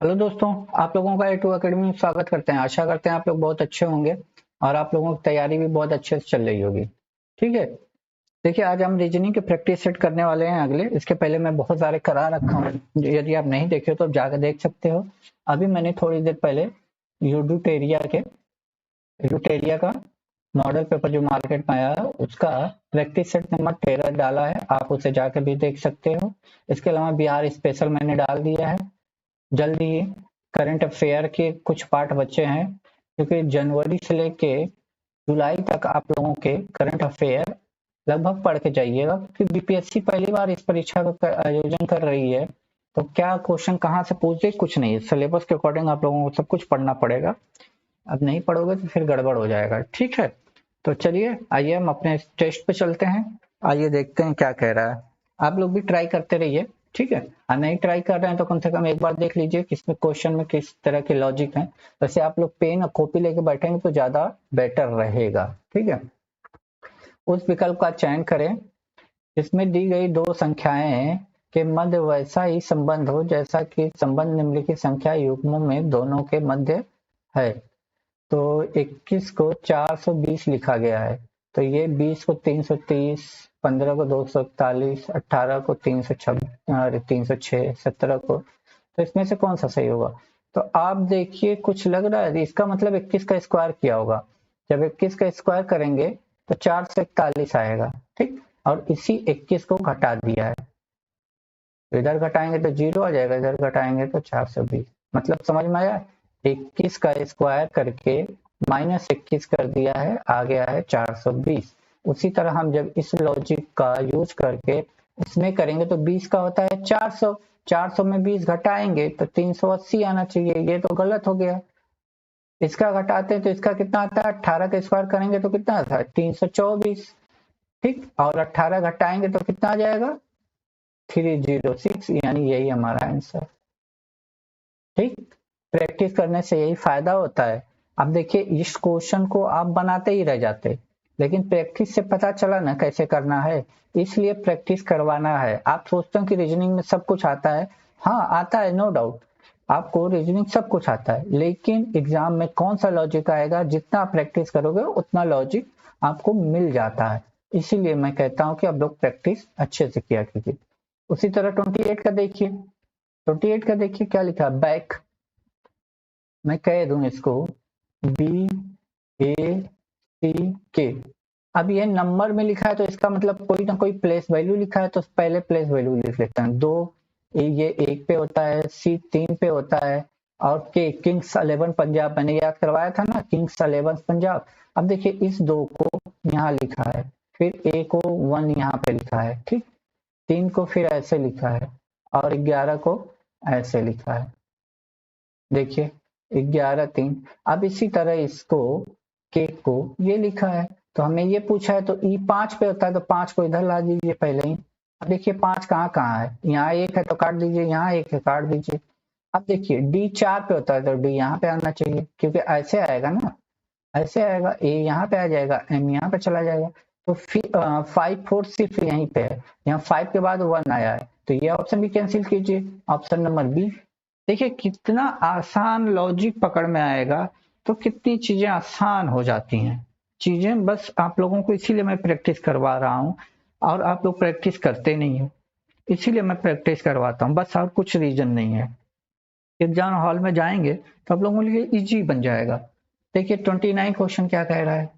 Hello दोस्तों, आप लोगों का A2 अकेडमी में स्वागत करते हैं। आशा करते हैं आप लोग बहुत अच्छे होंगे और आप लोगों की तैयारी भी बहुत अच्छे से चल रही होगी। ठीक है, देखिए आज हम रीजनिंग की प्रैक्टिस सेट करने वाले हैं। अगले इसके पहले मैं बहुत सारे करा रखा हूँ, यदि आप नहीं देखे हो तो आप जाकर देख सकते हो। अभी मैंने थोड़ी देर पहले यूटेरिया का मॉडल पेपर जो मार्केट में आया है उसका प्रैक्टिस सेट नंबर 13 डाला है, आप उसे जाकर भी देख सकते हो। इसके अलावा बिहार स्पेशल मैंने डाल दिया है। जल्द ही करंट अफेयर के कुछ पार्ट बचे हैं, क्योंकि जनवरी से लेके जुलाई तक आप लोगों के करंट अफेयर लगभग पढ़ के जाइएगा, क्योंकि बीपीएससी पहली बार इस परीक्षा का आयोजन कर रही है। तो क्या क्वेश्चन कहाँ से पूछ दे, कुछ नहीं, सिलेबस के अकॉर्डिंग आप लोगों को सब कुछ पढ़ना पड़ेगा। अब नहीं पढ़ोगे तो फिर गड़बड़ हो जाएगा। ठीक है, तो चलिए आइए हम अपने टेस्ट पे चलते हैं। आइए देखते हैं क्या कह रहा है। आप लोग भी ट्राई करते रहिए। ठीक है, और नहीं ट्राई कर रहे हैं तो कम से कम एक बार देख लीजिए किसमें क्वेश्चन में किस तरह के लॉजिक है। वैसे आप लोग पेन और कॉपी लेके बैठेंगे तो ज्यादा बेटर रहेगा। ठीक है, उस विकल्प का चयन करें जिसमें दी गई दो संख्याएं के मध्य वैसा ही संबंध हो जैसा कि संबंध निम्नलिखित संख्या युग्मों में दोनों के मध्य है। तो 21 को 420 लिखा गया है, तो ये 20 को 330, 15 को 241, 18 को 306, 17 को, तो इसमें से कौन सा सही होगा? तो आप देखिए, कुछ लग रहा है इसका मतलब 21 का स्क्वायर किया होगा। जब 21 का स्क्वायर करेंगे तो 441 आएगा। ठीक, और इसी 21 को घटा दिया है, तो इधर घटाएंगे तो 0 आ जाएगा, इधर घटाएंगे तो 420। मतलब समझ में आया? 21 का स्क्वायर करके -21 कर दिया है, आ गया है 420। उसी तरह हम जब इस लॉजिक का यूज करके इसमें करेंगे तो 20 का होता है 400, 400 में 20 घटाएंगे तो 380 आना चाहिए। ये तो गलत हो गया, इसका घटाते हैं तो इसका कितना आता है? 18 का स्क्वायर करेंगे तो कितना आता है? 324। ठीक, और 18 घटाएंगे तो कितना आ जाएगा? 306, यानी यही हमारा आंसर। ठीक, प्रैक्टिस करने से यही फायदा होता है। अब देखिए, इस क्वेश्चन को आप बनाते ही रह जाते, लेकिन प्रैक्टिस से पता चला ना कैसे करना है, इसलिए प्रैक्टिस करवाना है। आप सोचते हो कि रीजनिंग में सब कुछ आता है। हाँ आता है, नो डाउट, आपको रीजनिंग सब कुछ आता है, लेकिन एग्जाम में कौन सा लॉजिक आएगा? जितना आप प्रैक्टिस करोगे उतना लॉजिक आपको मिल जाता है। इसीलिए मैं कहता हूँ कि आप लोग प्रैक्टिस अच्छे से किया कीजिए। उसी तरह 28 का देखिए, 28 का देखिए क्या लिखा, बैक। मैं कह दूं इसको BACK। अब ये नंबर में लिखा है तो इसका मतलब कोई ना कोई प्लेस वैल्यू लिखा है, तो पहले प्लेस वैल्यू लिख लेते हैं। 2 ये 1 पे होता है, C 3 पे होता है, और के किंग्स 11 पंजाब मैंने याद करवाया था ना, किंग्स 11 पंजाब। अब देखिए इस 2 को यहाँ लिखा है, फिर A को 1 यहाँ पे लिखा है। ठीक, 3 को फिर ऐसे लिखा है, और 11 को ऐसे लिखा है। देखिए 11 3। अब इसी तरह इसको केक को ये लिखा है, तो हमें ये पूछा है तो ई 5 पे होता है, तो 5 को इधर ला दीजिए पहले ही। अब देखिए 5 कहाँ कहाँ है, यहाँ 1 है तो काट दीजिए, यहाँ 1 है काट दीजिए। अब देखिए डी 4 पे होता है तो डी यहाँ पे आना चाहिए, क्योंकि ऐसे आएगा ना, ऐसे आएगा। ए यहाँ पे आ जाएगा, एम यहाँ पे चला जाएगा। तो फिर 5 4 सिर्फ यहीं पे है, यहाँ 5 के बाद 1 आया है, तो ये ऑप्शन भी कैंसिल कीजिए, ऑप्शन नंबर बी। देखिए कितना आसान लॉजिक पकड़ में आएगा, तो कितनी चीजें आसान हो जाती हैं। चीजें बस आप लोगों को इसीलिए मैं प्रैक्टिस करवा रहा हूँ, और आप लोग प्रैक्टिस करते नहीं हो, इसीलिए मैं प्रैक्टिस करवाता हूँ बस, और कुछ रीजन नहीं है। एग्जाम हॉल में जाएंगे तो आप लोगों के लिए इजी बन जाएगा। देखिए 29 क्वेश्चन क्या कह रहा है,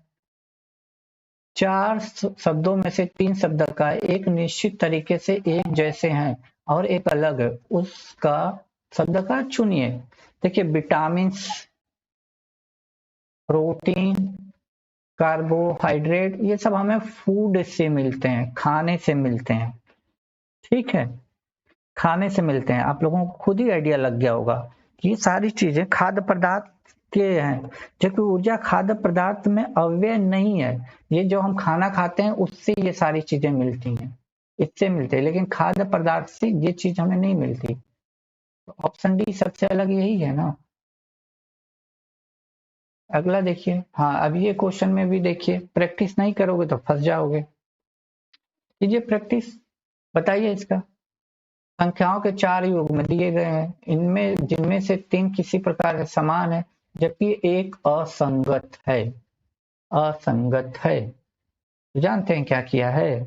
चार शब्दों में से 3 शब्द का एक निश्चित तरीके से एक जैसे हैं और एक अलग है, उसका शब्द का चुनिए। देखिए विटामिन, प्रोटीन, कार्बोहाइड्रेट, ये सब हमें फूड से मिलते हैं, खाने से मिलते हैं। ठीक है, खाने से मिलते हैं। आप लोगों को खुद ही आइडिया लग गया होगा कि ये सारी चीजें खाद्य पदार्थ के हैं, जबकि ऊर्जा खाद्य पदार्थ में अव्यय नहीं है। ये जो हम खाना खाते हैं उससे ये सारी चीजें मिलती हैं, इससे मिलते हैं, लेकिन खाद्य पदार्थ से ये चीज हमें नहीं मिलती। तो ऑप्शन डी सबसे अलग यही है ना। अगला देखिए, हाँ अब ये क्वेश्चन में भी देखिए, प्रैक्टिस नहीं करोगे तो फंस जाओगे। कीजिए प्रैक्टिस, बताइए इसका। संख्याओं के 4 युग्म दिए गए हैं, इनमें जिनमें से 3 किसी प्रकार के समान है जबकि एक असंगत है। असंगत है। जानते हैं क्या किया है,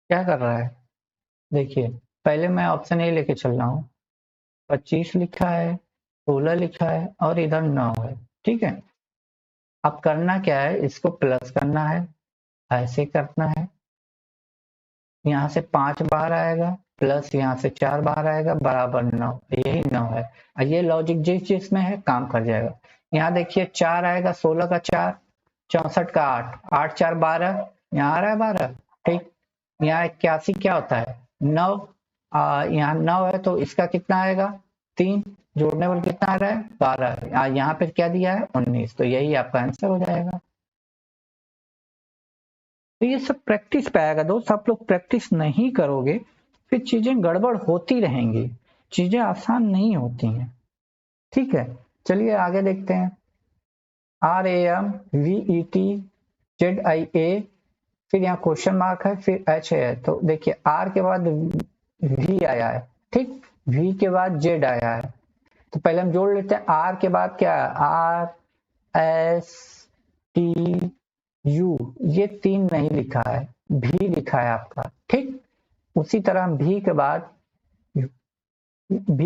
क्या कर रहा है? देखिए, पहले मैं ऑप्शन ए लेके चल रहा हूं। 25 लिखा है, 16 लिखा है और इधर 9 है। ठीक है, अब करना क्या है, इसको प्लस करना है, ऐसे करना है। यहाँ से 5 बाहर आएगा, प्लस यहाँ से 4 बाहर आएगा, बराबर 9। यही 9 है। और ये लॉजिक जिस जिसमें है काम कर जाएगा। यहाँ देखिए 4 आएगा, 16 का 4, 64 का 8, 8 4 12, यहाँ आ रहा है 12। ठीक, यहाँ 81 क्या होता है 9, यहाँ 9 है तो इसका कितना आएगा 3, जोड़ने पर कितना आ रहा है 12, यहाँ पे क्या दिया है 19, तो यही आपका आंसर हो जाएगा। तो ये सब प्रैक्टिस पे आएगा दोस्त, आप लोग प्रैक्टिस नहीं करोगे फिर चीजें गड़बड़ होती रहेंगी, चीजें आसान नहीं होती हैं। ठीक है, चलिए आगे देखते हैं। RAMVETZIA, फिर यहाँ क्वेश्चन मार्क है, फिर H है। तो देखिए R के बाद V आया है, ठीक, V के बाद Z आया है। तो पहले हम जोड़ लेते हैं। R के बाद क्या है, RSTU, ये 3 नहीं लिखा है, भी लिखा है आपका। ठीक, उसी तरह हम V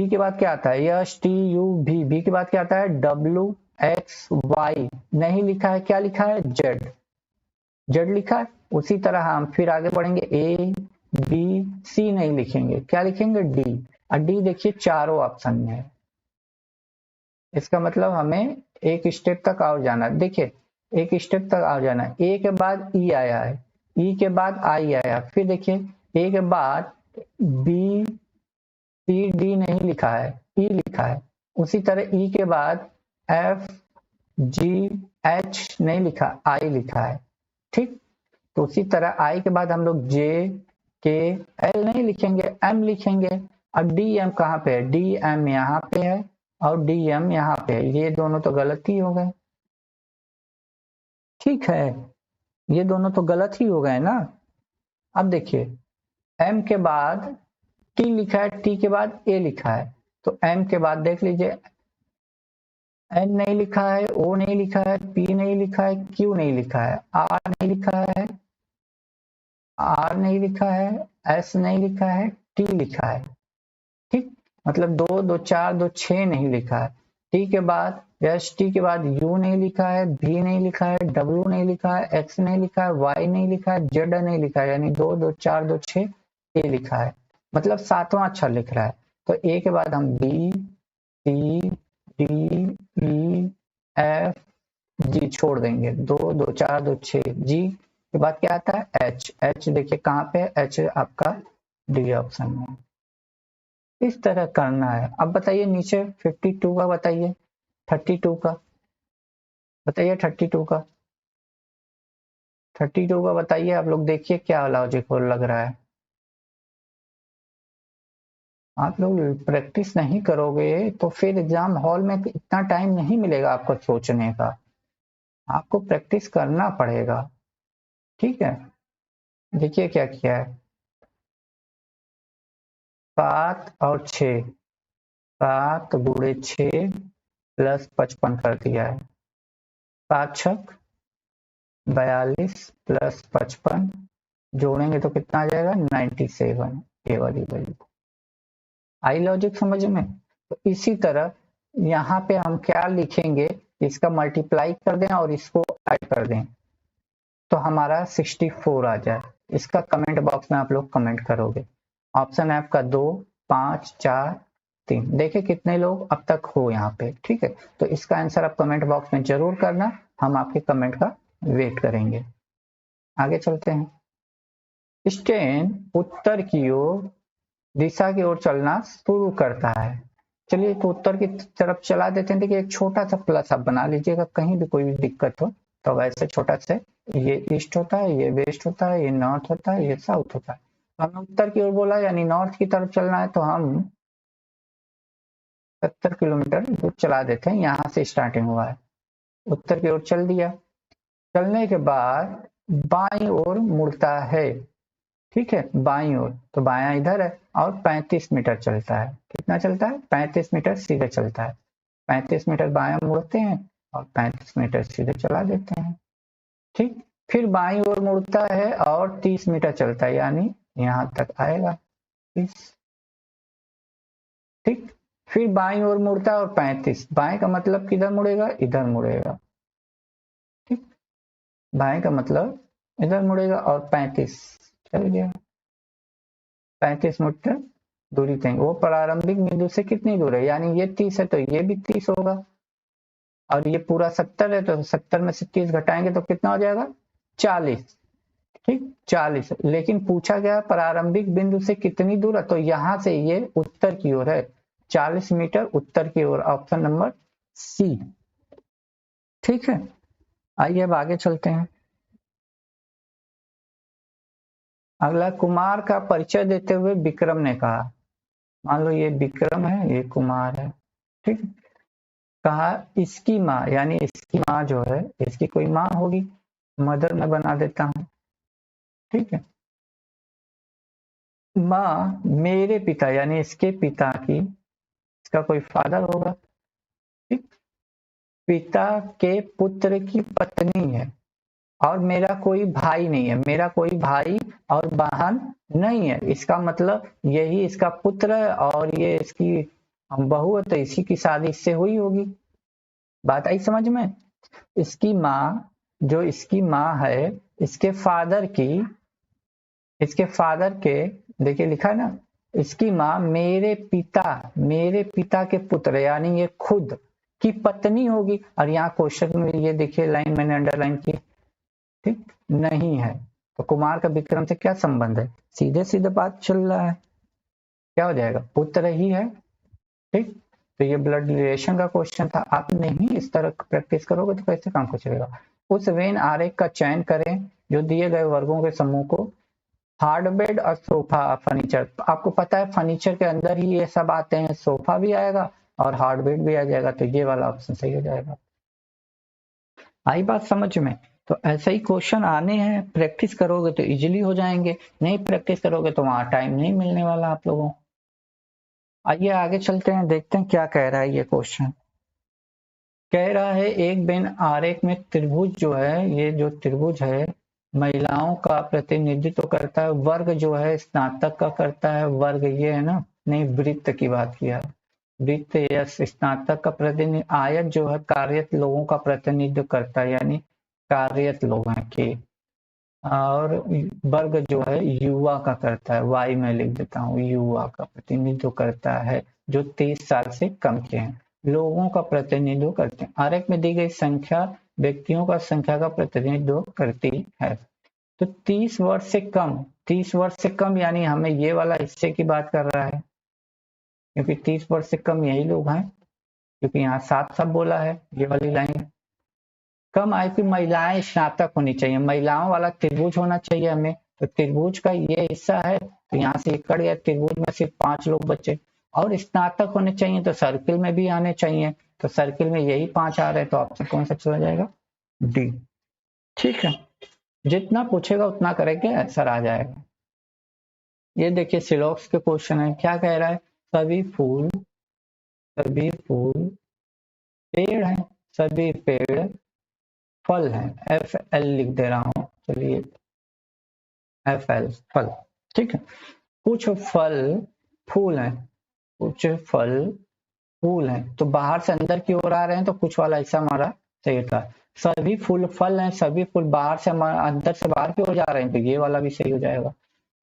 के बाद क्या आता है, STUV, V के बाद क्या आता है WXY, नहीं लिखा है, क्या लिखा है Z लिखा है। उसी तरह हम फिर आगे बढ़ेंगे, ABC नहीं लिखेंगे, क्या लिखेंगे D, और D देखिए चारों ऑप्शन में है। इसका मतलब हमें एक स्टेप तक और जाना है। देखिए एक स्टेप तक आ जाना है। ए के बाद ई आया है, ई के बाद आई आया, फिर देखिए ए के बाद बी सी डी नहीं लिखा है, ई लिखा है। उसी तरह ई के बाद एफ जी एच नहीं लिखा, आई लिखा है। ठीक, तो उसी तरह आई के बाद हम लोग जे के एल नहीं लिखेंगे, एम लिखेंगे। अब डी एम कहाँ पे है, डी एम यहाँ पे है और डी एम यहाँ पे है, ये दोनों तो गलत ही हो गए। ठीक है, ये दोनों तो गलत ही हो गए ना। अब देखिए एम के बाद टी लिखा है, टी के बाद ए लिखा है, तो एम के बाद देख लीजिए एन नहीं लिखा है, ओ नहीं लिखा है, पी नहीं लिखा है, क्यू नहीं लिखा है, आर नहीं लिखा है, आर नहीं लिखा है, एस नहीं लिखा है, टी लिखा है। ठीक, मतलब 2 2 4 2 6 नहीं लिखा है। टी के बाद एस टी के बाद यू नहीं लिखा है, भी नहीं लिखा है, डब्ल्यू नहीं लिखा है, एक्स नहीं लिखा है, वाई नहीं लिखा है, जेड नहीं लिखा है, यानी 2 2 4 2 6 ए लिखा है, मतलब 7वां अक्षर लिख रहा है। तो ए के बाद हम B C D E F G छोड़ देंगे, 2 2 4 2 6, जी के बाद क्या आता है एच, एच देखिए कहाँ पे है, एच आपका डी ऑप्शन में। इस तरह करना है। अब बताइए नीचे 52 का बताइए, 32 का बताइए, 32 का 32 का बताइए। आप लोग देखिए क्या लॉजिक लग रहा है। आप लोग प्रैक्टिस नहीं करोगे तो फिर एग्जाम हॉल में इतना टाइम नहीं मिलेगा आपको सोचने का, आपको प्रैक्टिस करना पड़ेगा। ठीक है, देखिए क्या किया है, 7 और 6, 7 गुणे 6 प्लस 55 कर दिया है, 7 छक 42 प्लस 55 जोड़ेंगे तो कितना आ जाएगा 97, ये वाली वैल्यू। आई लॉजिक समझ में? तो इसी तरह यहाँ पे हम क्या लिखेंगे, इसका मल्टीप्लाई कर दें और इसको ऐड कर दें तो हमारा 64 आ जाए। इसका कमेंट बॉक्स में आप लोग कमेंट करोगे। ऑप्शन है आपका 2 5 4 3। देखिए कितने लोग अब तक हो यहाँ पे। ठीक है, तो इसका आंसर आप कमेंट बॉक्स में जरूर करना, हम आपके कमेंट का वेट करेंगे। आगे चलते हैं। स्टेन उत्तर की ओर दिशा की ओर चलना शुरू करता है। चलिए तो उत्तर की तरफ चला देते हैं। देखिए एक छोटा सा प्लस आप बना लीजिएगा, कहीं भी कोई भी दिक्कत हो तो वैसे छोटा से, ये ईस्ट होता है, ये वेस्ट होता है, ये नॉर्थ होता है, ये साउथ होता है। तो हमने उत्तर की ओर बोला यानी नॉर्थ की तरफ चलना है, तो हम 70 किलोमीटर दूर चला देते हैं। यहाँ से स्टार्टिंग हुआ है, उत्तर की ओर चल दिया। चलने के बाद बाईं ओर मुड़ता है, ठीक है, बाईं ओर, तो बायां इधर है और 35 मीटर चलता है। कितना चलता है? 35 मीटर सीधे चलता है। 35 मीटर बायां मुड़ते हैं और 35 मीटर सीधे चला देते हैं। ठीक, फिर बाईं ओर मुड़ता है और 30 मीटर चलता है, यानी यहां तक आएगा 30। ठीक, फिर बाईं ओर मुड़ता है और 35, बाएं का मतलब किधर मुड़ेगा? इधर मुड़ेगा। ठीक, बाएं का मतलब इधर मुड़ेगा और 35 चल गया। 35 मीटर दूरी तय। वो प्रारंभिक बिंदु से कितनी दूर है? यानी ये 30 है तो ये भी 30 होगा, और ये पूरा 70 है तो 70 में से 30 घटाएंगे तो कितना हो जाएगा? 40। ठीक, 40। लेकिन पूछा गया प्रारंभिक बिंदु से कितनी दूर है, तो यहां से ये उत्तर की ओर है, 40 मीटर उत्तर की ओर। Option number C. ठीक है, आइए अब आगे चलते हैं। अगला, कुमार का परिचय देते हुए विक्रम ने कहा, मान लो ये विक्रम है, ये कुमार है। ठीक, कहा इसकी माँ, यानी इसकी माँ जो है, इसकी कोई माँ होगी, मदर में बना देता हूं। ठीक है, माँ मेरे पिता, यानी इसके पिता की, इसका कोई फादर होगा। ठीक, पिता के पुत्र की पत्नी है, और मेरा कोई भाई नहीं है, मेरा कोई भाई और बहन नहीं है। इसका मतलब यही इसका पुत्र है और ये इसकी बहू है, तो इसी की शादी इससे हुई होगी। बात आई समझ में? इसकी माँ, जो इसकी माँ है, इसके फादर की, इसके फादर के, देखिए लिखा है ना, इसकी माँ मेरे पिता के पुत्र, यानी ये खुद की पत्नी होगी। और यहाँ क्वेश्चन में ये देखिए लाइन मैंने अंडरलाइन की, ठीक, नहीं है। तो कुमार का विक्रम से क्या संबंध है? सीधे सीधे बात चल रहा है, क्या हो जाएगा? पुत्र ही है। ठीक, तो ये ब्लड रिलेशन का क्वेश्चन था। आप नहीं इस तरह प्रैक्टिस करोगे तो कैसे काम को चलेगा? उस वेन आरेख का चयन करें जो दिए गए वर्गों के समूह को हार्डबेड और सोफा फर्नीचर, आपको पता है फर्नीचर के अंदर ही ये सब आते हैं, सोफा भी आएगा और हार्डबेड भी आ जाएगा, तो ये वाला ऑप्शन सही हो जाएगा। आई बात समझ में? तो ऐसे ही क्वेश्चन आने हैं, प्रैक्टिस करोगे तो इजीली हो जाएंगे, नहीं प्रैक्टिस करोगे तो वहां टाइम नहीं मिलने वाला आप लोगों को। आइए आगे चलते हैं, देखते हैं क्या कह रहा है ये क्वेश्चन। कह रहा है एक बेन आरेख में त्रिभुज जो है, ये जो त्रिभुज है महिलाओं का प्रतिनिधित्व करता है, वर्ग जो है स्नातक का करता है, वर्ग ये है ना, नहीं वृत्त की बात किया, वृत्त यस स्नातक का प्रतिनिधि, आयत जो है कार्यरत लोगों का प्रतिनिधित्व करता है, यानी कार्यरत लोग हैं के, और वर्ग जो है युवा का करता है, वाई में लिख देता हूँ, युवा का प्रतिनिधित्व करता है जो 30 साल से कम के हैं, लोगों का प्रतिनिधित्व करते हैं। आरेख में दी गई संख्या व्यक्तियों का संख्या का प्रतिनिधित्व करती है। तो 30 वर्ष से कम, 30 वर्ष से कम यानी हमें ये वाला हिस्से की बात कर रहा है, क्योंकि 30 वर्ष से कम यही लोग हैं, क्योंकि यहाँ साफ साफ बोला है ये वाली लाइन। कम आयु की महिलाएं स्नातक होनी चाहिए, महिलाओं वाला त्रिभुज होना चाहिए हमें, तो त्रिभुज का ये हिस्सा है, तो यहाँ से कट गया, त्रिभुज में सिर्फ 5 लोग बचे। और स्नातक होने चाहिए तो सर्किल में भी आने चाहिए, तो सर्किल में यही 5 आ रहे हैं, तो ऑप्शन कौन सा चला जाएगा? डी। ठीक है, जितना पूछेगा उतना करेंगे, आंसर आ जाएगा। ये देखिए सिलॉक्स के क्वेश्चन है, क्या कह रहा है? सभी फूल पेड़ हैं, सभी पेड़ फल हैं, एफ एल लिख दे रहा हूं, चलिए एफ एल फल। ठीक है, कुछ फल फूल हैं, कुछ फल फूल हैं, तो बाहर से अंदर की ओर आ रहे हैं, तो कुछ वाला ऐसा हमारा सही था। सभी फूल फल हैं, सभी फूल बाहर से अंदर से बाहर की ओर जा रहे हैं, तो ये वाला भी सही हो जाएगा।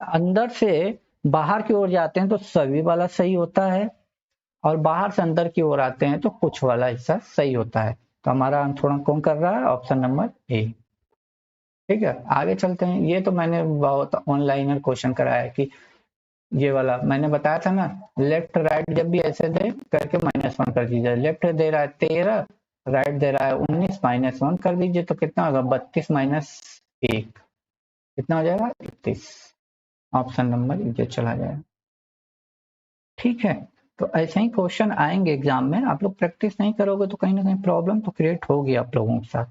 अंदर से बाहर की ओर जाते हैं तो सभी वाला सही होता है, और बाहर से अंदर की ओर आते हैं तो कुछ वाला हिस्सा सही होता है। तो हमारा थोड़ा कौन कर रहा है? Option number A. ठीक है, आगे चलते हैं। ये तो मैंने बहुत ऑनलाइनर क्वेश्चन कराया है कि ये वाला मैंने बताया था ना, लेफ्ट राइट जब भी ऐसे दे करके -1 कर दीजिए। लेफ्ट दे रहा है 13, राइट दे रहा है 19, -1 कर दीजिए, तो कितना होगा? 32 - 1 कितना हो जाएगा? 31। ऑप्शन नंबर ये चला जाएगा। ठीक है, तो ऐसे ही क्वेश्चन आएंगे एग्जाम में, आप लोग प्रैक्टिस नहीं करोगे तो कहीं ना कहीं प्रॉब्लम तो क्रिएट होगी आप लोगों के साथ।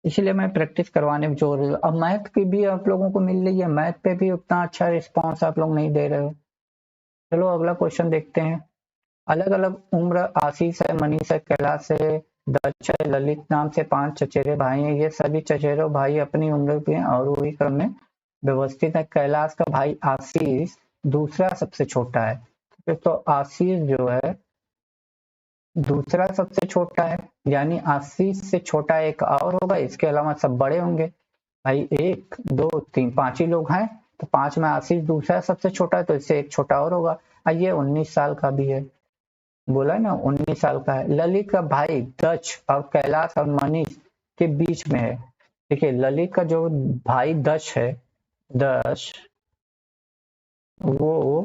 इसलिए मैं प्रैक्टिस करवाने में जोर दे। अब मैथ की भी आप लोगों को मिल रही है, मैथ पे भी उतना अच्छा रिस्पॉन्स आप लोग नहीं दे रहे हो। चलो अगला क्वेश्चन देखते हैं। अलग अलग उम्र आशीष है, मनीष है, कैलाश है, दक्ष है, ललित नाम से 5 चचेरे भाई हैं। ये सभी चचेरे भाई अपनी उम्र के और वही क्रम में व्यवस्थित है। कैलाश का भाई आशीष दूसरा सबसे छोटा है, तो आशीष जो है दूसरा सबसे छोटा है, यानी आशीष से छोटा एक और होगा। इसके अलावा सब बड़े होंगे भाई, 1 2 3 5 ही लोग हैं, तो 5 में आशीष दूसरा सबसे छोटा है, तो इससे एक छोटा और होगा। ये 19 साल का भी है, बोला ना 19 साल का है। ललित का भाई दक्ष और कैलाश और मनीष के बीच में है। देखिए ललित का जो भाई दक्ष है, दक्ष वो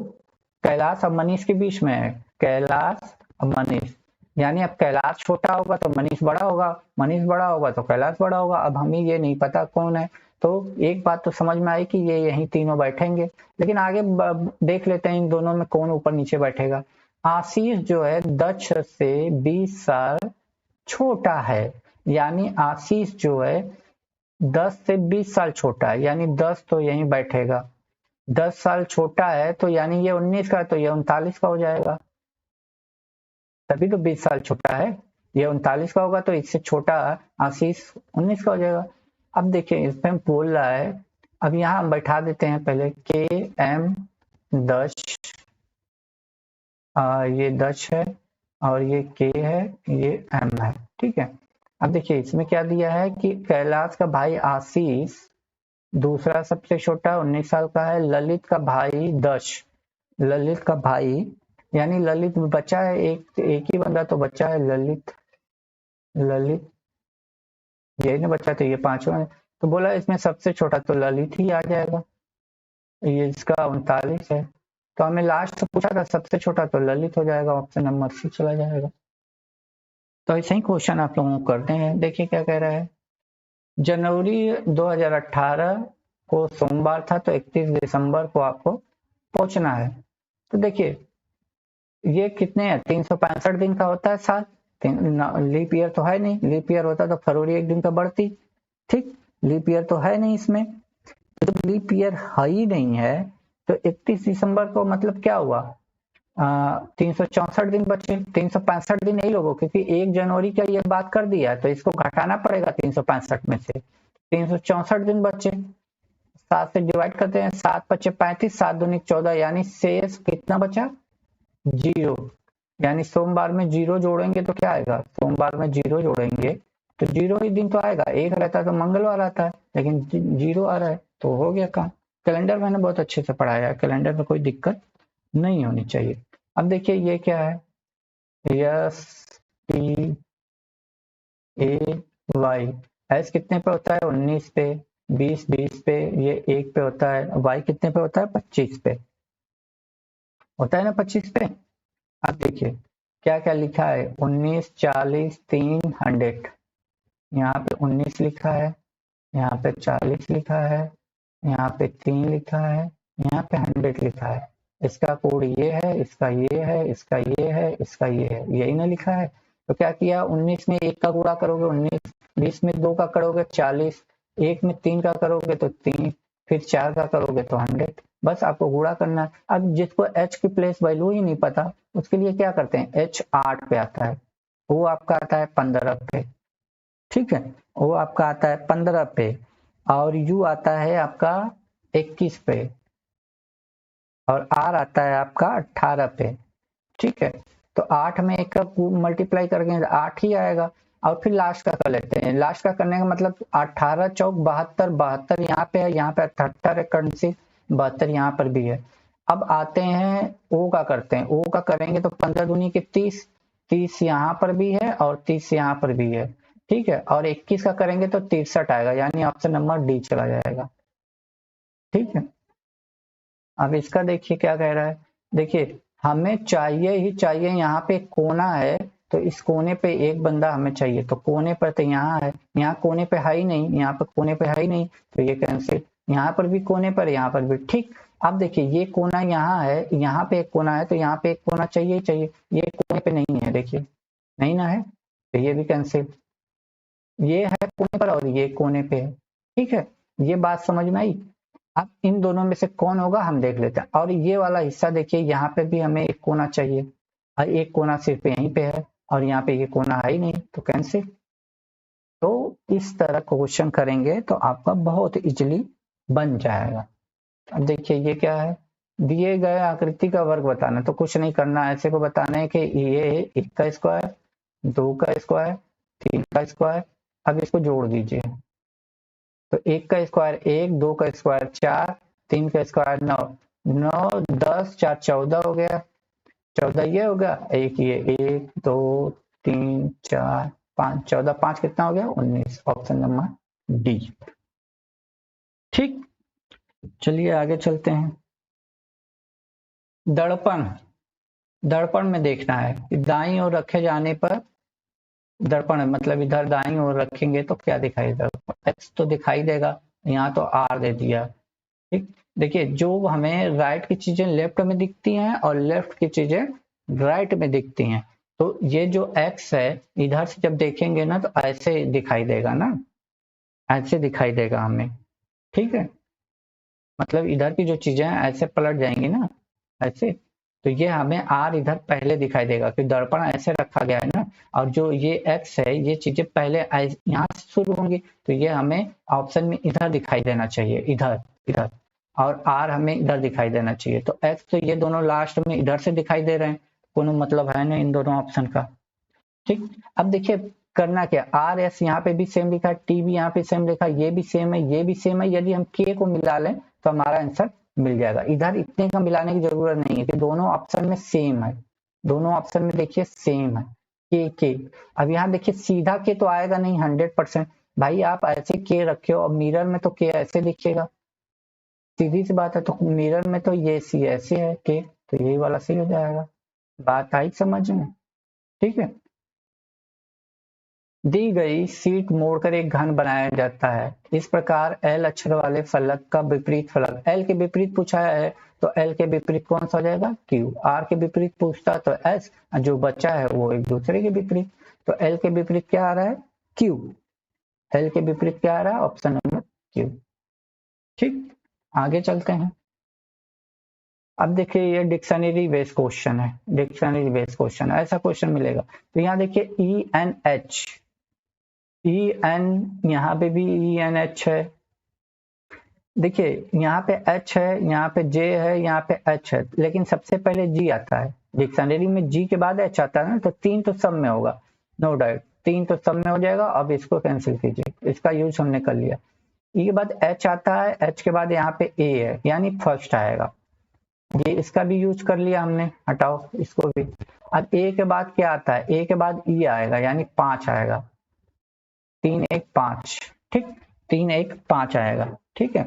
कैलाश और मनीष के बीच में है, कैलाश और मनीष। यानी अब कैलाश छोटा होगा तो मनीष बड़ा होगा, मनीष बड़ा होगा तो कैलाश बड़ा होगा। अब हमें ये नहीं पता कौन है, तो एक बात तो समझ में आई कि ये यहीं तीनों बैठेंगे, लेकिन आगे देख लेते हैं इन दोनों में कौन ऊपर नीचे बैठेगा। आशीष जो है दक्ष से 20 साल छोटा है, यानी आशीष जो है 10 से 20 साल छोटा है, यानी 10 तो यहीं बैठेगा। 10 साल छोटा है तो यानी ये 19 का, तो ये 39 का हो जाएगा, तभी तो 20 साल छोटा है। ये 39 का होगा तो इससे छोटा आशीष 19 का हो जाएगा। अब देखिए इसमें बोल रहा है, अब यहाँ हम बैठा देते हैं पहले के एम दक्ष, ये दक्ष है और ये के है, ये एम है, ठीक है। अब देखिए इसमें क्या दिया है कि कैलाश का भाई आशीष दूसरा सबसे छोटा 19 साल का है। ललित का भाई दक्ष, ललित का भाई यानी ललित बचा है, एक ही बंदा तो बचा है, ललित यही ना बचा, तो ये 5वां है, तो बोला इसमें सबसे छोटा तो ललित ही आ जाएगा। ये इसका 39 है, तो हमें लास्ट पूछा था सबसे छोटा, तो ललित हो जाएगा, ऑप्शन नंबर सी चला जाएगा। तो ऐसे ही क्वेश्चन आप लोगों को करते हैं। देखिए क्या कह रहा है, जनवरी 2018 को सोमवार था, तो 31 दिसंबर को आपको पहुंचना है। तो देखिए ये कितने हैं, 365 दिन का होता है साल, लीप ईयर तो है नहीं, लीप ईयर होता तो फरवरी 1 दिन का बढ़ती, ठीक, लीप ईयर तो है नहीं इसमें, तो लीप ईयर है ही नहीं है, तो 31 दिसंबर को मतलब क्या हुआ, 364 दिन बचे। 365 दिन नहीं लोगों, क्योंकि 1 जनवरी का ये बात कर दिया, तो इसको घटाना पड़ेगा 365 में से, 364 दिन बचे। 7 से डिवाइड करते हैं, 7 बचे 35, 7 दूनी 14, यानी शेष कितना बचा, 0। यानी सोमवार में 0 जोड़ेंगे तो क्या आएगा, सोमवार में 0 जोड़ेंगे तो 0 ही दिन तो आएगा, एक रहता है तो मंगलवार आता है, लेकिन 0 आ रहा है तो हो गया काम। कैलेंडर मैंने बहुत अच्छे से पढ़ाया है, कैलेंडर में कोई दिक्कत नहीं होनी चाहिए। अब देखिए ये क्या है, S T A Y, S कितने पे होता है, 19 पे, 20 पे, ये 1 पे होता है, वाई कितने पे होता है, 25 पे होता है ना, 25 पे। अब देखिए क्या क्या लिखा है, 19 40 300, यहाँ पे 19 लिखा है, यहाँ पे 40 लिखा है, यहाँ पे 3 लिखा है, यहाँ पे 100 लिखा है। इसका कोड ये है, इसका ये है, इसका ये है, इसका ये है, यही ना लिखा है। तो क्या किया, 19 में 1 का गुणा करोगे 19, 20 में 2 का करोगे 40, 1 में 3 का करोगे तो 3, फिर 4 का करोगे तो 100, बस आपको गुणा करना है। अब जिसको h की प्लेस वैल्यू ही नहीं पता, उसके लिए क्या करते हैं, h 8 पे आता है, वो आपका आता है 15 पे, ठीक है, वो आपका आता है 15 पे, और u आता है आपका 21 पे, और r आता है आपका 18 पे, ठीक है। तो 8 में 1 का मल्टीप्लाई करेंगे तो 8 ही आएगा, और फिर लास्ट का कर लेते हैं। लास्ट का करने का मतलब 18 चौक 72, 72 यहाँ पे है, यहाँ पे 78 है, 72 यहाँ पर भी है। अब आते हैं ओ का करते हैं, ओ का करेंगे तो 15 दूनी के 30, 30 यहाँ पर भी है और 30 यहाँ पर भी है, ठीक है, और 21 का करेंगे तो 63 आएगा, यानी ऑप्शन नंबर डी चला जाएगा, ठीक है। अब इसका देखिए क्या कह रहा है, देखिए हमें चाहिए ही चाहिए, यहाँ पे कोना है तो इस कोने पे एक बंदा हमें चाहिए, तो कोने पर तो यहाँ है, यहाँ कोने पे है ही नहीं, यहाँ पर कोने पे है ही नहीं, तो ये कैंसिल, यहाँ पर भी कोने पर, यहाँ पर भी, ठीक। अब देखिए ये कोना यहाँ है, यहाँ पे एक कोना है, तो यहाँ पे एक कोना चाहिए ही चाहिए, ये कोने पे नहीं है, देखिए नहीं ना है, तो ये भी कैंसिल, ये है कोने पर और ये कोने पे है, ठीक है, ये बात समझ में आई। अब इन दोनों में से कौन होगा हम देख लेते हैं। और ये वाला हिस्सा देखिए, यहाँ पे भी हमें एक कोना चाहिए और एक कोना सिर्फ यहीं पे है और यहाँ पे ये कोना है ही नहीं, तो कैंसिल। तो इस तरह क्वेश्चन करेंगे तो आपका बहुत इजीली बन जाएगा। अब देखिए ये क्या है, दिए गए आकृति का वर्ग बताना, तो कुछ नहीं करना, ऐसे को बताना है कि ये 1 का स्क्वायर, 2 का स्क्वायर, 3 का स्क्वायर। अब इसको जोड़ दीजिए, तो 1 का स्क्वायर 1, 2 का स्क्वायर 4, 3 का स्क्वायर 9, 9 10 4 14 हो गया, 14 ये हो गया, एक ये 1 2 3 4 5, 14 5 कितना हो गया 19, ऑप्शन नंबर डी। ठीक, चलिए आगे चलते हैं। दर्पण, दर्पण में देखना है कि दाईं ओर रखे जाने पर, दर्पण मतलब इधर दाईं ओर रखेंगे तो क्या दिखाई देगा, एक्स तो दिखाई देगा, यहाँ तो आर दे दिया। ठीक, देखिए जो हमें राइट की चीजें लेफ्ट में दिखती हैं और लेफ्ट की चीजें राइट में दिखती हैं, तो ये जो एक्स है इधर से जब देखेंगे ना तो ऐसे दिखाई देगा ना, ऐसे दिखाई देगा हमें, ठीक है, मतलब इधर की जो चीजें हैं ऐसे पलट जाएंगी ना, ऐसे, तो ये हमें आर इधर पहले दिखाई देगा कि दर्पण ऐसे रखा गया है ना, और जो ये एक्स है ये चीजें पहले यहाँ से शुरू होंगी, तो ये हमें ऑप्शन में इधर दिखाई देना चाहिए, इधर इधर, और आर हमें इधर दिखाई देना चाहिए। तो एक्स तो ये दोनों लास्ट में इधर से दिखाई दे रहे हैं, कोनो मतलब है ना इन दोनों ऑप्शन का। ठीक, अब देखिए करना क्या, आर एस यहाँ पे भी सेम लिखा है, टी भी यहाँ पे सेम लिखा है, ये भी सेम है, ये भी सेम है, यदि हम के को मिला लें तो हमारा आंसर मिल जाएगा। इधर इतने का मिलाने की जरूरत नहीं है कि दोनों ऑप्शन में सेम है, दोनों ऑप्शन में देखिए सेम है के। अब यहाँ देखिए सीधा के तो आएगा नहीं 100%, भाई आप ऐसे के रखे हो और मिरर में तो के ऐसे दिखेगा, सीधी सी बात है, तो मिरर में तो ये सी ऐसे है के, तो यही वाला सी हो जाएगा। बात आई समझ में, ठीक है। दी गई शीट मोड़कर एक घन बनाया जाता है, इस प्रकार एल अक्षर वाले फलक का विपरीत फलक, एल के विपरीत पूछा है तो एल के विपरीत कौन सा हो जाएगा क्यू, आर के विपरीत पूछता तो एस, जो बचा है वो एक दूसरे के विपरीत, तो एल के विपरीत क्या आ रहा है क्यू, एल के विपरीत क्या आ रहा है ऑप्शन नंबर क्यू। ठीक, आगे चलते हैं। अब देखिए ये डिक्शनरी बेस्ड क्वेश्चन है, डिक्शनरी बेस्ड क्वेश्चन ऐसा क्वेश्चन मिलेगा, तो यहाँ देखिए E N H, E N, यहाँ पे भी ई एन एच है, देखिए यहाँ पे एच है, यहाँ पे जे है, यहाँ पे एच है, लेकिन सबसे पहले जी आता है डिक्शनरी में, जी के बाद एच आता है ना, तो तीन तो सब में होगा, नो डाउट तीन तो सब में हो जाएगा। अब इसको कैंसिल कीजिए, इसका यूज हमने कर लिया। ई के बाद एच आता है, एच के बाद यहाँ पे ए है, यानी फर्स्ट आएगा, ये इसका भी यूज कर लिया हमने, हटाओ इसको भी। अब ए के बाद क्या आता है, ए के बाद ई आएगा, यानी 5 आएगा, 3 1 5, ठीक, 3 1 5 आएगा, ठीक है,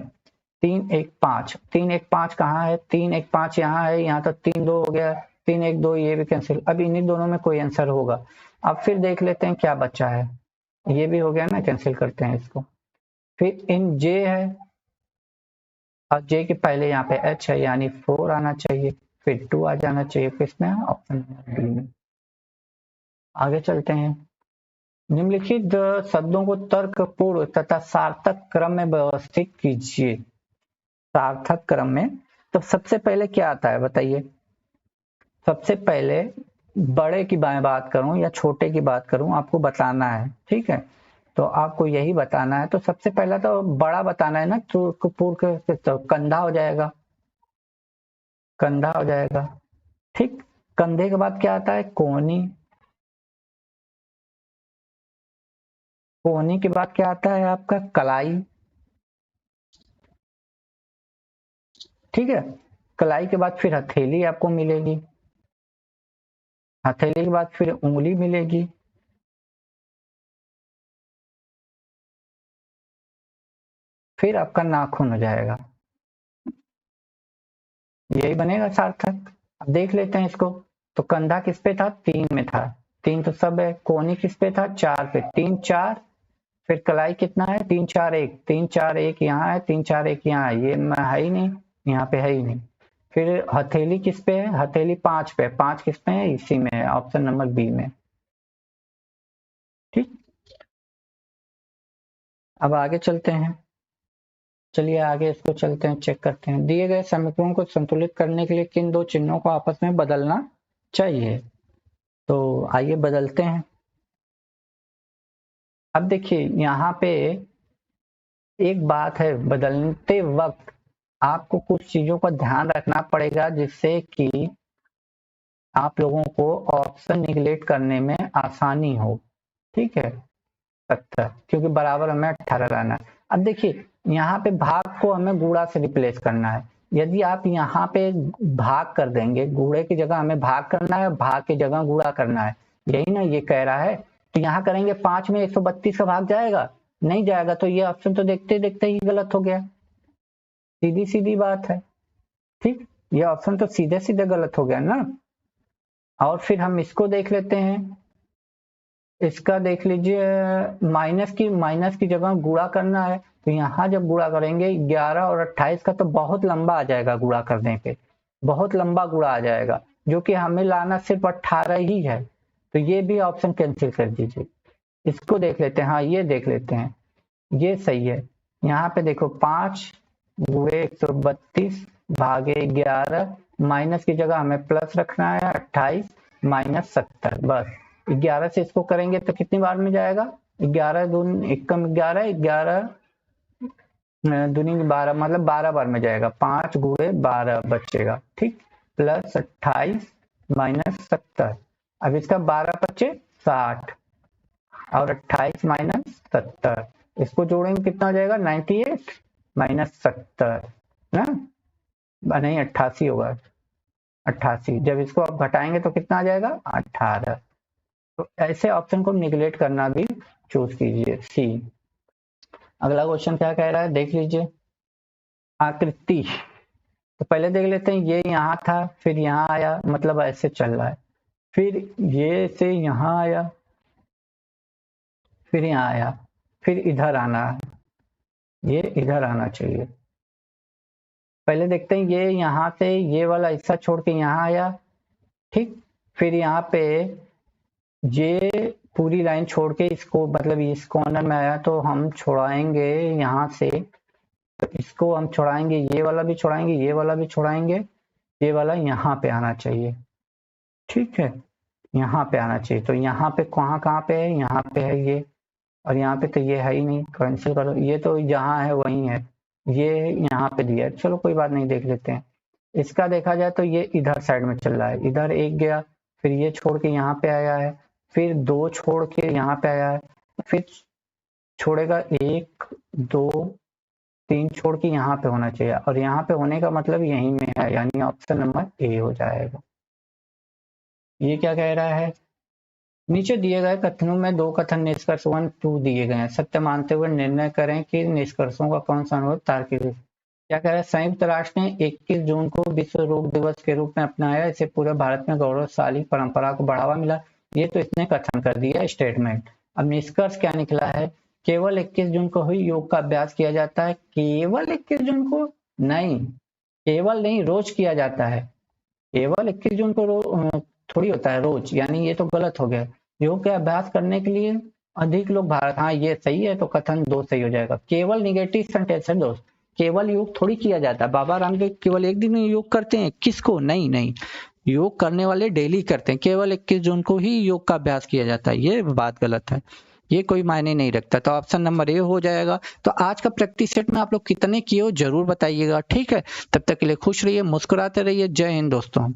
3 1 5, 3 1 5 कहाँ है, 3 1 5 यहाँ है, यहाँ तो 3 2 हो गया, 3 1 2 ये भी कैंसिल, अब इन्हीं दोनों में कोई आंसर होगा। अब फिर देख लेते हैं क्या बचा है, ये भी हो गया ना, कैंसिल करते हैं इसको। फिर इन जे है, और जे के पहले यहाँ पे एच है, यानी 4 आना चाहिए, फिर 2 आ जाना चाहिए, किसमें ऑप्शन बी में। आगे चलते हैं। निम्नलिखित शब्दों को तर्कपूर्ण तथा सार्थक क्रम में व्यवस्थित कीजिए, सार्थक क्रम में, तो सबसे पहले क्या आता है बताइए, सबसे पहले बड़े की बात करूं या छोटे की बात करूं आपको बताना है, ठीक है, तो आपको यही बताना है, तो सबसे पहला तो बड़ा बताना है ना, तो पूर्ण तो कंधा हो जाएगा, कंधा हो जाएगा, ठीक, कंधे के बाद क्या आता है कोहनी, कोहनी के बाद क्या आता है आपका कलाई, ठीक है, कलाई के बाद फिर हथेली आपको मिलेगी, हथेली के बाद फिर उंगली मिलेगी, फिर आपका नाखून हो जाएगा, यही बनेगा सार्थक। अब देख लेते हैं इसको, तो कंधा किस पे था 3 में था, 3 तो सब है, कोहनी किस पे था 4 पे, 3 4, फिर कलाई कितना है 3 4 1, 3 4 1 यहाँ है, 3 4 1 यहाँ है, ये है ही नहीं, यहाँ पे है ही नहीं। फिर हथेली किस पे है, हथेली 5 पे, 5 किस पे है इसी में है, ऑप्शन नंबर बी में, ठीक। अब आगे चलते हैं, चलिए आगे इसको चलते हैं, चेक करते हैं। दिए गए समीकरणों को संतुलित करने के लिए किन दो चिन्हों को आपस में बदलना चाहिए? तो आइए बदलते हैं। अब देखिए यहाँ पे एक बात है, बदलते वक्त आपको कुछ चीजों का ध्यान रखना पड़ेगा जिससे कि आप लोगों को ऑप्शन निगलेक्ट करने में आसानी हो। ठीक है, 70, क्योंकि बराबर हमें 18 लाना है। अब देखिए यहाँ पे भाग को हमें गुणा से रिप्लेस करना है। यदि आप यहाँ पे भाग कर देंगे, गुणे की जगह हमें भाग करना है, भाग की जगह गुणा करना है, यही ना ये कह रहा है। तो यहाँ करेंगे 5 में 132 का भाग जाएगा? नहीं जाएगा, तो ये ऑप्शन तो देखते देखते ही गलत हो गया। सीधी सीधी बात है। ठीक, ये ऑप्शन तो सीधे सीधे गलत हो गया ना। और फिर हम इसको देख लेते हैं, इसका देख लीजिए, माइनस की जगह गुणा करना है। तो यहाँ जब गुणा करेंगे 11 और 28 का तो बहुत लंबा आ जाएगा, गुणा करने पे बहुत लंबा गुणा आ जाएगा, जो कि हमें लाना सिर्फ 18 ही है। तो ये भी ऑप्शन कैंसिल कर दीजिए। इसको देख लेते हैं, हाँ ये देख लेते हैं, ये सही है। यहाँ पे देखो 5 गुणे 132 भागे 11, माइनस की जगह हमें प्लस रखना है, 28 माइनस 70, बस 11 से इसको करेंगे तो कितनी बार में जाएगा? 11 दून एकम 11, 11 दूनी 12, मतलब 12 बार में जाएगा। 5 गुणे 12 बचेगा, ठीक, प्लस 28 माइनस 70। अब इसका 12 बचे 60 और 28 माइनस 70, इसको जोड़ेंगे कितना हो जाएगा? 98 माइनस 70 ना, नहीं 88 होगा, 88। जब इसको आप घटाएंगे तो कितना आ जाएगा? 18। तो ऐसे ऑप्शन को निगलेक्ट करना भी चूज कीजिए, सी। अगला क्वेश्चन क्या कह रहा है, देख लीजिए। आकृति, तो पहले देख लेते हैं, ये यहाँ था, फिर यहाँ आया, मतलब ऐसे चल रहा है, फिर ये से यहाँ आया, फिर यहाँ आया, फिर इधर आना है, ये इधर आना चाहिए। पहले देखते हैं, ये यहाँ से ये वाला हिस्सा छोड़ के यहाँ आया, ठीक, फिर यहाँ पे ये पूरी लाइन छोड़ के इसको, मतलब इस कॉर्नर में आया, तो हम छोड़ाएंगे यहाँ से, तो इसको हम छोड़ाएंगे, ये वाला भी छोड़ाएंगे, ये वाला भी छोड़ाएंगे, ये वाला यहाँ पे आना चाहिए, ठीक है, यहाँ पे आना चाहिए। तो यहाँ पे कहाँ पे है? यहाँ पे है ये, और यहाँ पे तो ये है ही नहीं, कैंसिल करो, ये तो जहाँ है वही है, ये यहाँ पे दिया है, चलो कोई बात नहीं, देख लेते हैं। इसका देखा जाए तो ये इधर साइड में चल रहा है, इधर एक गया, फिर ये छोड़ के यहाँ पे आया है, फिर 2 छोड़ के यहाँ पे आया है, फिर छोड़ेगा 1 2 3 छोड़ के यहाँ पे होना चाहिए, और यहाँ पे होने का मतलब यहीं में है, यानी ऑप्शन नंबर ए हो जाएगा। ये क्या कह रहा है, नीचे दिए गए कथनों में 2 कथन निष्कर्ष 1 2 दिए गए हैं, सत्य मानते हुए निर्णय करें कि निष्कर्षों का कौन सा अनुरोध तार्किक है। क्या कह रहा है, संयुक्त राष्ट्र ने 21 जून को विश्व रोग दिवस के रूप में अपनाया, इससे पूरे भारत में गौरवशाली परंपरा को बढ़ावा मिला। ये तो इसने कथन कर दिया, स्टेटमेंट। अब निष्कर्ष क्या निकला है, केवल 21 जून को ही योग का अभ्यास किया जाता है। केवल 21 जून को नहीं, केवल नहीं, रोज किया जाता है। केवल 21 जून को थोड़ी होता है, रोज, यानी ये तो गलत हो गया। योग के अभ्यास करने के लिए अधिक लोग भारत, हाँ ये सही है, तो कथन 2 सही हो जाएगा। केवल निगेटिव सेंटेंस है दोस्त, केवल योग थोड़ी किया जाता है। बाबा रामदेव केवल एक दिन योग करते हैं, किसको? नहीं नहीं, योग करने वाले डेली करते हैं, केवल 21 जून को ही योग का अभ्यास किया जाता है, ये बात गलत है, ये कोई मायने नहीं रखता। तो ऑप्शन नंबर ए हो जाएगा। तो आज का प्रैक्टिस सेट में आप लोग कितने किए हो जरूर बताइएगा, ठीक है। तब तक के लिए खुश रहिए, मुस्कुराते रहिए। जय हिंद दोस्तों।